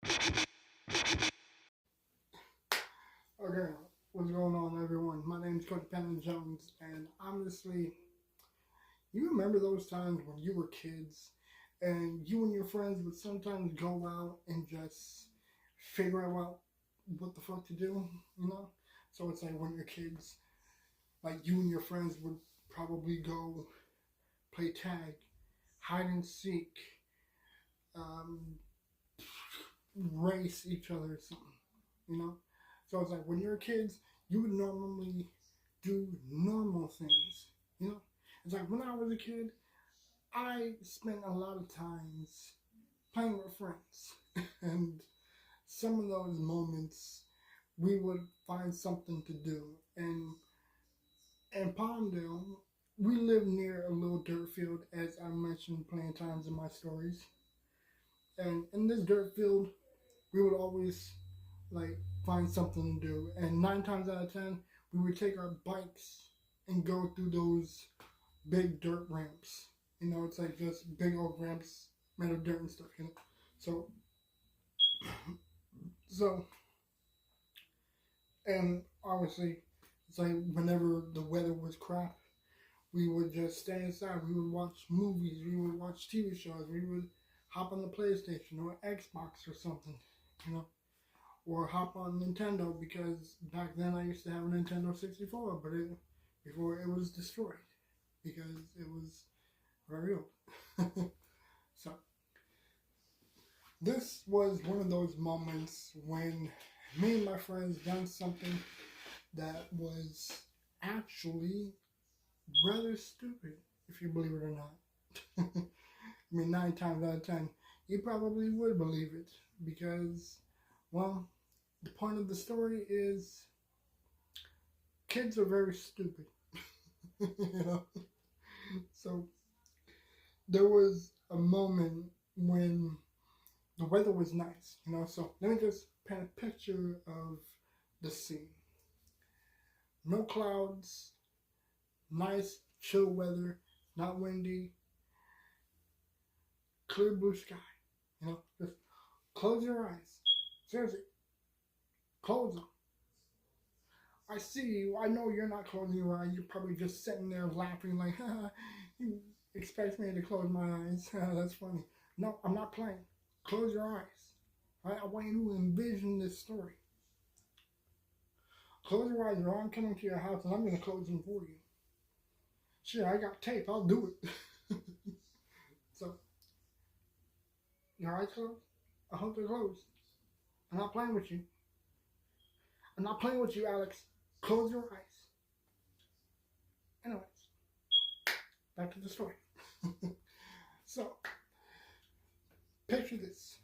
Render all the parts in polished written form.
Okay, what's going on, everyone? My name is Cody Panda Jones, and honestly, you remember those times when you were kids and you and your friends would sometimes go out and just figure out what the fuck to do, you know? So it's like when you're kids, like you and your friends would probably go play tag, hide and seek, um, race each other or something, you know? So it's like when you're kids, you would normally do normal things, you know? It's like when I was a kid, I spent a lot of times playing with friends. And some of those moments, we would find something to do. And in Palmdale, we live near a little dirt field, as I mentioned plenty of times in my stories. And in this dirt field, we would always like find something to do. And 9 times out of 10, we would take our bikes and go through those big dirt ramps. You know, it's like just big old ramps made of dirt and stuff. You know, so so and obviously, it's like whenever the weather was crap, we would just stay inside. We would watch movies. We would watch TV shows. We would hop on the PlayStation or Xbox or something. You know, or hop on Nintendo because back then I used to have a Nintendo 64, but before it was destroyed because it was very old. So this was one of those moments when me and my friends done something that was actually rather stupid, if you believe it or not. I mean, 9 times out of 10, you probably would believe it because, well, the point of the story is kids are very stupid. You know? So there was a moment when the weather was nice, you know. So let me just paint a picture of the scene. No clouds, nice chill weather, not windy, clear blue sky. You know, just close your eyes. Seriously, close them. I see you. I know you're not closing your eyes. You're probably just sitting there laughing like, haha, you expect me to close my eyes. That's funny. No, I'm not playing. Close your eyes. Right? I want you to envision this story. Close your eyes or I'm coming to your house and I'm going to close them for you. Sure, I got tape. I'll do it. So, your eyes closed? I hope they're closed. I'm not playing with you. I'm not playing with you, Alex. Close your eyes. Anyways, back to the story. So, picture this.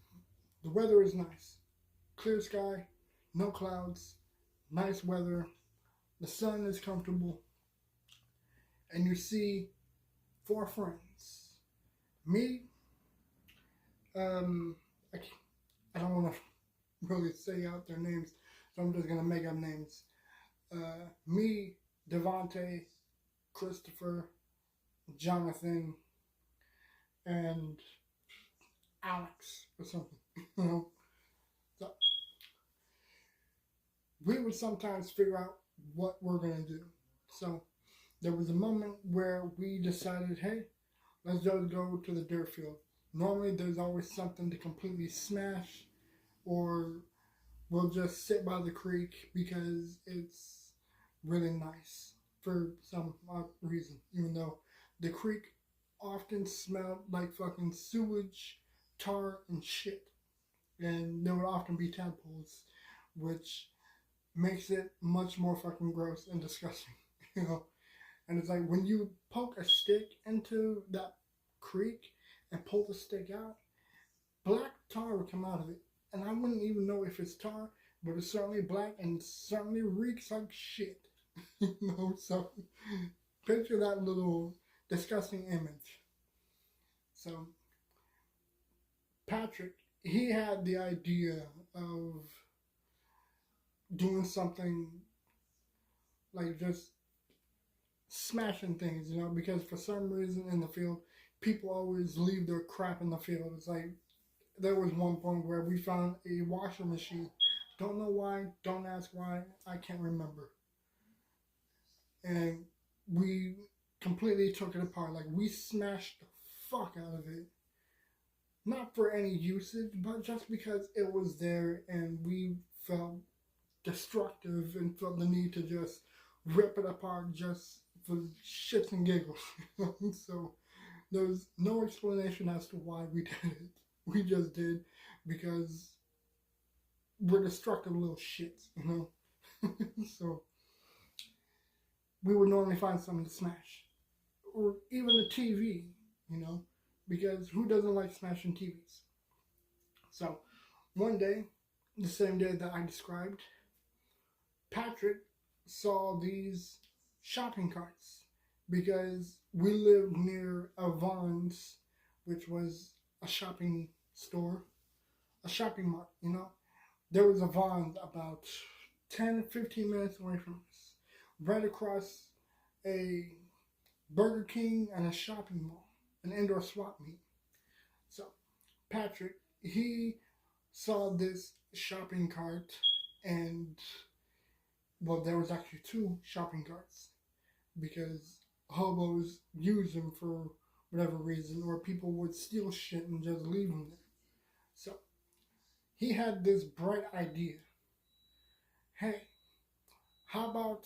The weather is nice. Clear sky, no clouds, nice weather. The sun is comfortable. And you see 4 friends. Me, um, I, I don't want to really say out their names, so I'm just going to make up names. Me, Devontae, Christopher, Jonathan, and Alex or something. You know, so we would sometimes figure out what we're gonna do. So there was a moment where we decided, hey, let's just go to the dirt field. Normally, there's always something to completely smash, or we'll just sit by the creek because it's really nice for some odd reason, even though the creek often smelled like fucking sewage, tar, and shit. And there would often be tadpoles, which makes it much more fucking gross and disgusting, you know? And it's like when you poke a stick into that creek and pull the stick out, black tar would come out of it. And I wouldn't even know if it's tar, but it's certainly black and certainly reeks like shit. You know, so picture that little disgusting image. So Patrick, he had the idea of doing something like just smashing things, you know, because for some reason in the field, people always leave their crap in the field. It's like there was one point where we found a washing machine. Don't know why. Don't ask why. I can't remember. And we completely took it apart. Like we smashed the fuck out of it. Not for any usage, but just because it was there and we felt destructive and felt the need to just rip it apart just for shits and giggles. So there's no explanation as to why we did it. We just did because we're destructive little shits, So we would normally find something to smash. Or even the TV, because who doesn't like smashing TVs? So one day, the same day that I described, Patrick saw these shopping carts because we lived near a Vaughn's, which was a shopping store, a shopping mart, There was a Vaughn's about 10, 15 minutes away from us, right across a Burger King and a shopping mall, an indoor swap meet. So Patrick, he saw this shopping cart and, well, there was actually two shopping carts because hobos use them for whatever reason, or people would steal shit and just leave them there. So he had this bright idea. Hey, how about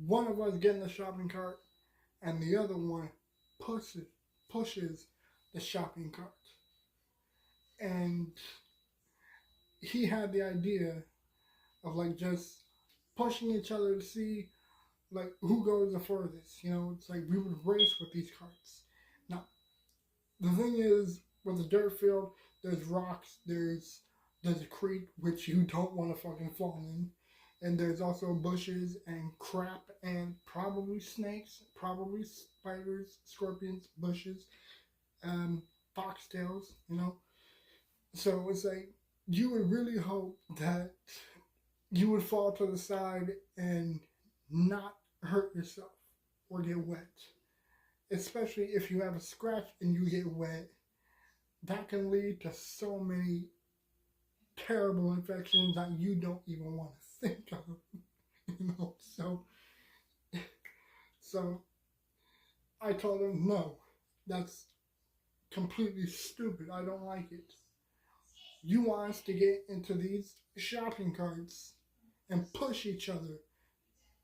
one of us get in the shopping cart and the other one pushes the shopping cart? And he had the idea of like just pushing each other to see like who goes the furthest. It's like we would race with these carts. Now, the thing is, with the dirt field, there's rocks, there's a creek which you don't want to fucking fall in, and there's also bushes and crap and probably snakes, probably spiders, scorpions, bushes, foxtails, So it's like you would really hope that you would fall to the side and not hurt yourself or get wet. Especially if you have a scratch and you get wet, that can lead to so many terrible infections that you don't even want to think of. So I told him, no, that's completely stupid. I don't like it. You want us to get into these shopping carts and push each other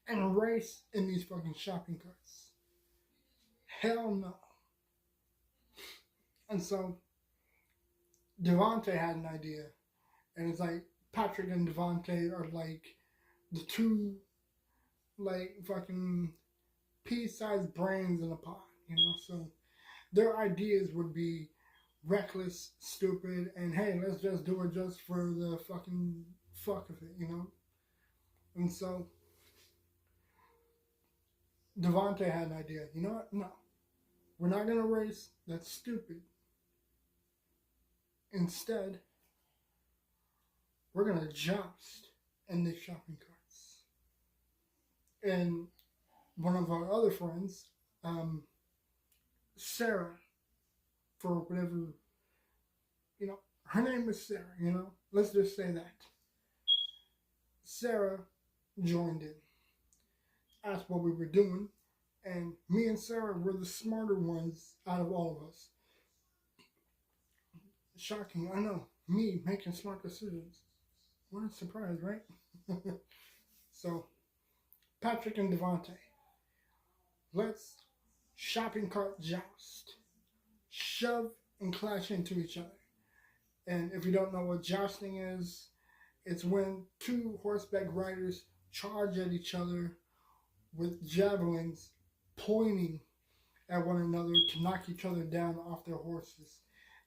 and race in these fucking shopping carts? Hell no. And so Devontae had an idea, and it's like Patrick and Devontae are like the two like fucking pea-sized brains in a pot, So their ideas would be reckless, stupid, and hey, let's just do it just for the fucking fuck of it, And so Devontae had an idea. You know what? No. We're not going to race. That's stupid. Instead, we're going to joust in the shopping carts. And one of our other friends, Sarah, for whatever, her name is Sarah, Let's just say that. Sarah joined in, asked what we were doing, and me and Sarah were the smarter ones out of all of us. Shocking, I know. Me making smart decisions. What a surprise, right? So, Patrick and Devontae, let's shopping cart joust. Shove and clash into each other. And if you don't know what jousting is, it's when two horseback riders charge at each other with javelins pointing at one another to knock each other down off their horses.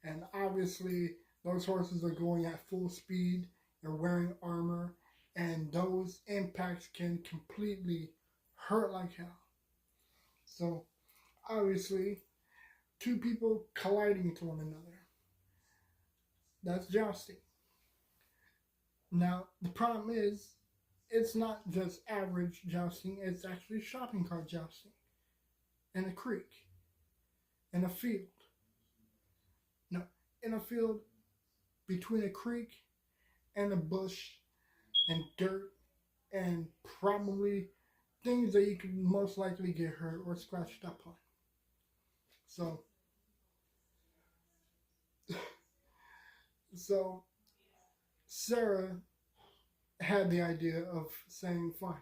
And obviously, those horses are going at full speed, they're wearing armor, and those impacts can completely hurt like hell. So, obviously, two people colliding to one another. That's jousting. Now, the problem is, it's not just average jousting, it's actually shopping cart jousting. In a creek. In a field. No, in a field between a creek and a bush and dirt and probably things that you could most likely get hurt or scratched up on. So, so Sarah had the idea of saying, fine,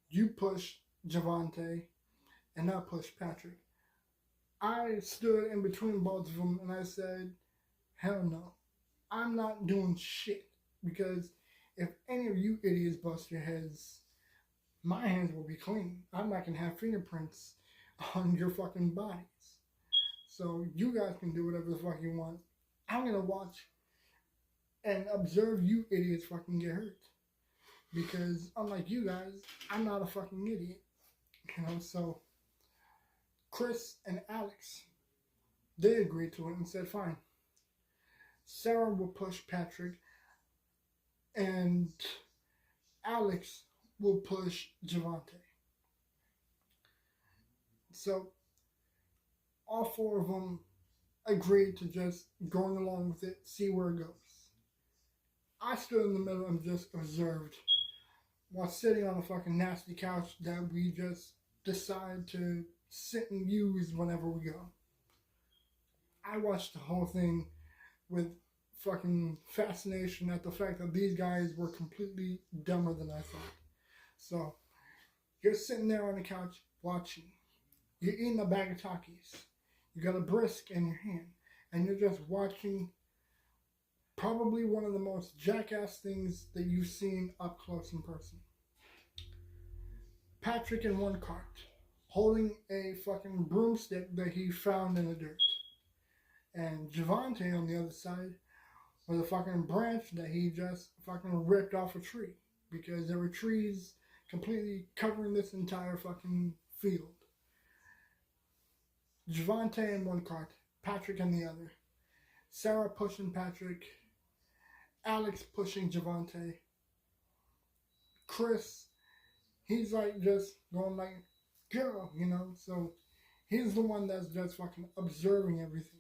you push Javante and I'll push Patrick. I stood in between both of them and I said, hell no. I'm not doing shit. Because if any of you idiots bust your heads, my hands will be clean. I'm not going to have fingerprints on your fucking bodies. So you guys can do whatever the fuck you want. I'm going to watch and observe you idiots fucking get hurt. Because unlike you guys, I'm not a fucking idiot. You know, so Chris and Alex, they agreed to it and said, fine. Sarah will push Patrick and Alex will push Javante. So all four of them agreed to just going along with it, see where it goes. I stood in the middle and just observed while sitting on a fucking nasty couch that we just decide to sit and use whenever we go. I watched the whole thing with fucking fascination at the fact that these guys were completely dumber than I thought. So, you're sitting there on the couch watching. You're eating a bag of Takis. You got a brisk in your hand. And you're just watching probably one of the most jackass things that you've seen up close in person. Patrick in one cart, holding a fucking broomstick that he found in the dirt. And Javante on the other side with a fucking branch that he just fucking ripped off a tree. Because there were trees completely covering this entire fucking field. Javante in one cart, Patrick in the other. Sarah pushing Patrick, Alex pushing Javante. Chris, he's like just going like, girl, you know. So he's the one that's just fucking observing everything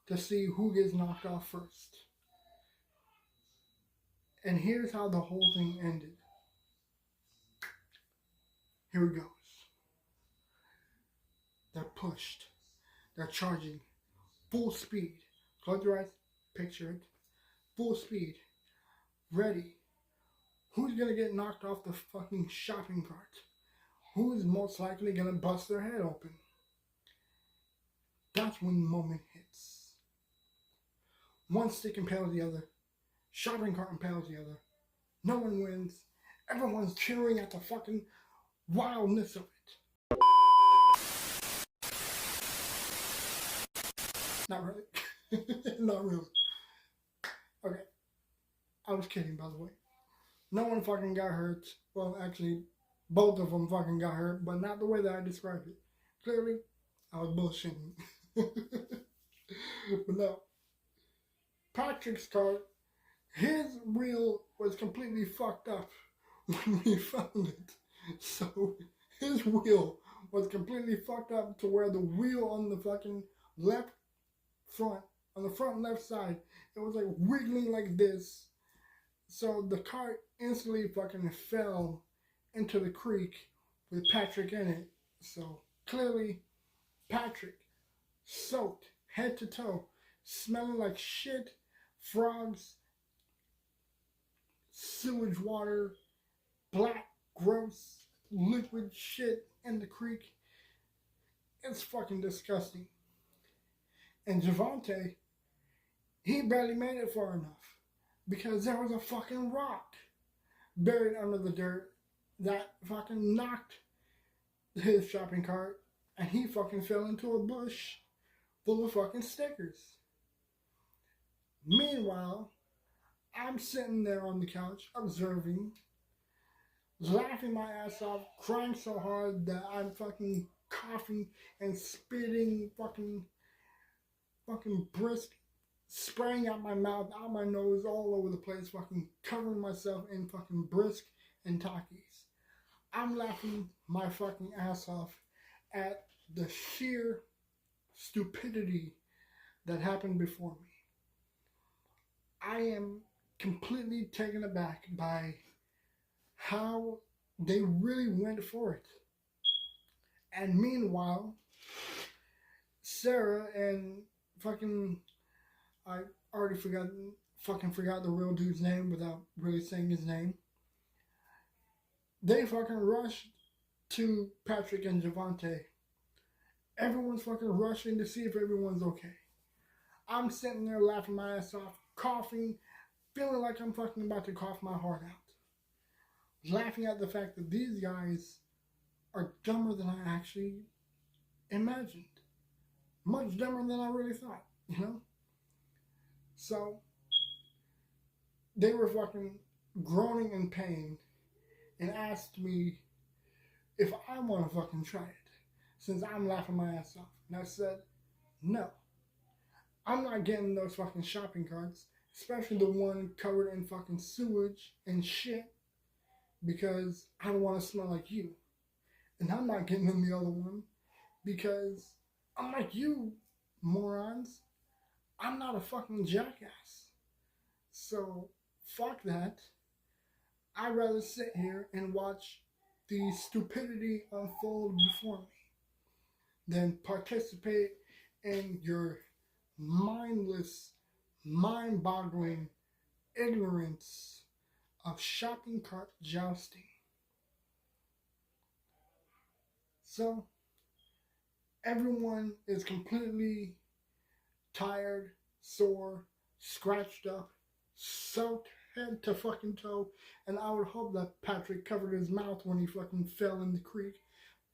to see who gets knocked off first. And here's how the whole thing ended. Here it goes. They're pushed. They're charging. Full speed. Close your eyes. Picture it. Full speed. Ready. Who's gonna get knocked off the fucking shopping cart? Who's most likely gonna bust their head open? That's when the moment hits. One stick impales the other. Shopping cart impales the other. No one wins. Everyone's cheering at the fucking wildness of it. Not really. Not really. Okay. I was kidding, by the way. No one fucking got hurt. Well, actually, both of them fucking got hurt, but not the way that I described it. Clearly, I was bullshitting. But no. Patrick's cart, his wheel was completely fucked up when we found it. So, his wheel was completely fucked up to where the wheel on the fucking left front, on the front left side, it was like wiggling like this. So the cart instantly fucking fell into the creek with Patrick in it. So clearly, Patrick, soaked head to toe, smelling like shit, frogs, sewage water, black, gross, liquid shit in the creek. It's fucking disgusting. And Javante, he barely made it far enough because there was a fucking rock buried under the dirt that fucking knocked his shopping cart, and he fucking fell into a bush full of fucking stickers. Meanwhile, I'm sitting there on the couch observing, laughing my ass off, crying so hard that I'm fucking coughing and spitting fucking brisk, spraying out my mouth, out my nose, all over the place, fucking covering myself in fucking brisk and Takis. I'm laughing my fucking ass off at the sheer stupidity that happened before me. I am completely taken aback by how they really went for it. And meanwhile, Sarah and fucking, I already forgot the real dude's name without really saying his name. They fucking rushed to Patrick and Javante. Everyone's fucking rushing to see if everyone's okay. I'm sitting there laughing my ass off, coughing, feeling like I'm fucking about to cough my heart out. Laughing at the fact that these guys are dumber than I actually imagined. Much dumber than I really thought, you know? So, they were fucking groaning in pain and asked me if I want to fucking try it, since I'm laughing my ass off. And I said, no. I'm not getting those fucking shopping carts, especially the one covered in fucking sewage and shit, because I don't want to smell like you. And I'm not getting in the other one because unlike you, morons, I'm not a fucking jackass. So, fuck that. I'd rather sit here and watch the stupidity unfold before me than participate in your mindless, mind-boggling ignorance of shopping cart jousting. So, everyone is completely tired, sore, scratched up, soaked head to fucking toe, and I would hope that Patrick covered his mouth when he fucking fell in the creek,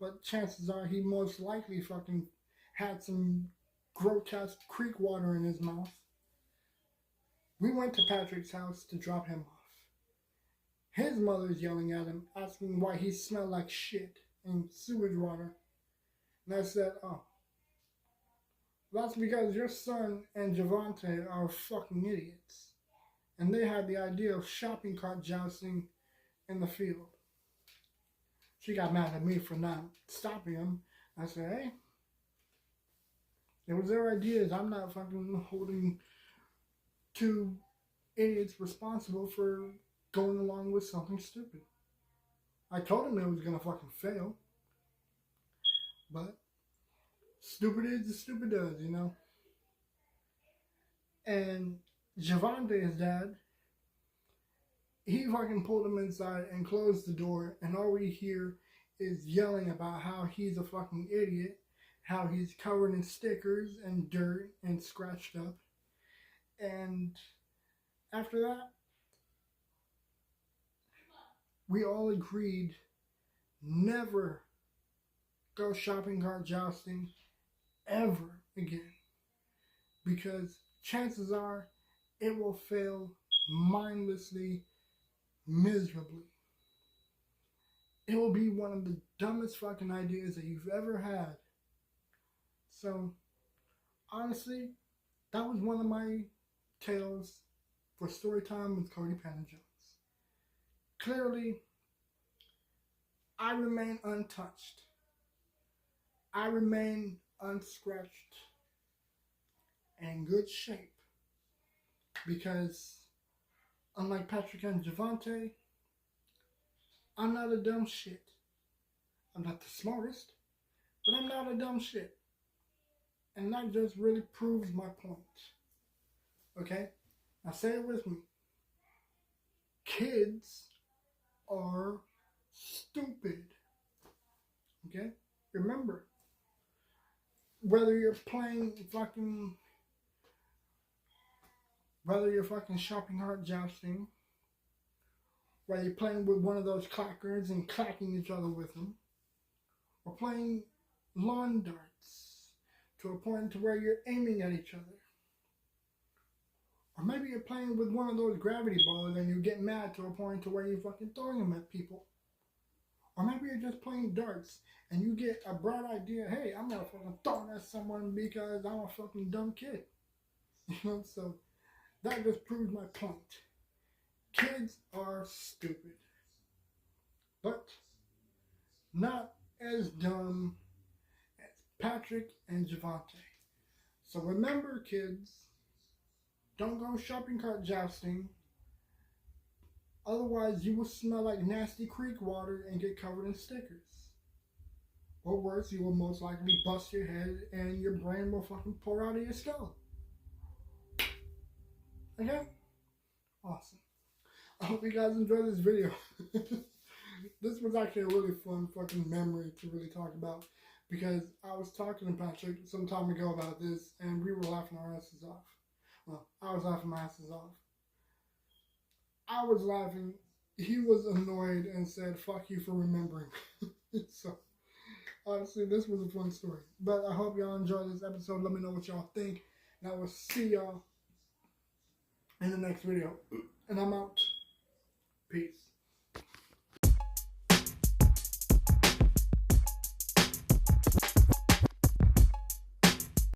but chances are he most likely fucking had some grotesque creek water in his mouth. We went to Patrick's house to drop him off. His mother's yelling at him, asking why he smelled like shit and sewage water. And I said, oh, that's because your son and Javante are fucking idiots. And they had the idea of shopping cart jousting in the field. She got mad at me for not stopping them. I said, hey, it was their ideas. I'm not fucking holding two idiots responsible for going along with something stupid. I told him it was gonna fucking fail. But stupid is the stupid does, you know? And Javante's dad, he fucking pulled him inside and closed the door, and all we hear is yelling about how he's a fucking idiot, how he's covered in stickers and dirt and scratched up. And after that, we all agreed never go shopping cart jousting ever again, because chances are it will fail mindlessly, miserably. It will be one of the dumbest fucking ideas that you've ever had. So, honestly, that was one of my tales for Storytime with Cody Panda Jones. Clearly, I remain untouched. I remain unscratched and in good shape, because unlike Patrick and Javante, I'm not a dumb shit. I'm not the smartest, but I'm not a dumb shit. And that just really proves my point. Okay? Now say it with me. Kids are stupid. Okay? Remember, whether you're fucking shopping cart jousting, whether you're playing with one of those clackers and clacking each other with them, or playing lawn darts to a point to where you're aiming at each other, or maybe you're playing with one of those gravity balls and you get mad to a point to where you're fucking throwing them at people, or maybe you're just playing darts and you get a bright idea, hey, I'm gonna fucking throw it at someone because I'm a fucking dumb kid. You know, so that just proves my point. Kids are stupid, but not as dumb as Patrick and Javante. So remember, kids, don't go shopping cart jousting. Otherwise, you will smell like nasty creek water and get covered in stickers. Or worse, you will most likely bust your head and your brain will fucking pour out of your skull. Okay? Awesome. I hope you guys enjoyed this video. This was actually a really fun fucking memory to really talk about, because I was talking to Patrick some time ago about this and we were laughing our asses off. Well, I was laughing my asses off. I was laughing. He was annoyed and said, fuck you for remembering. So, honestly, this was a fun story. But I hope y'all enjoyed this episode. Let me know what y'all think. And I will see y'all in the next video. And I'm out. Peace.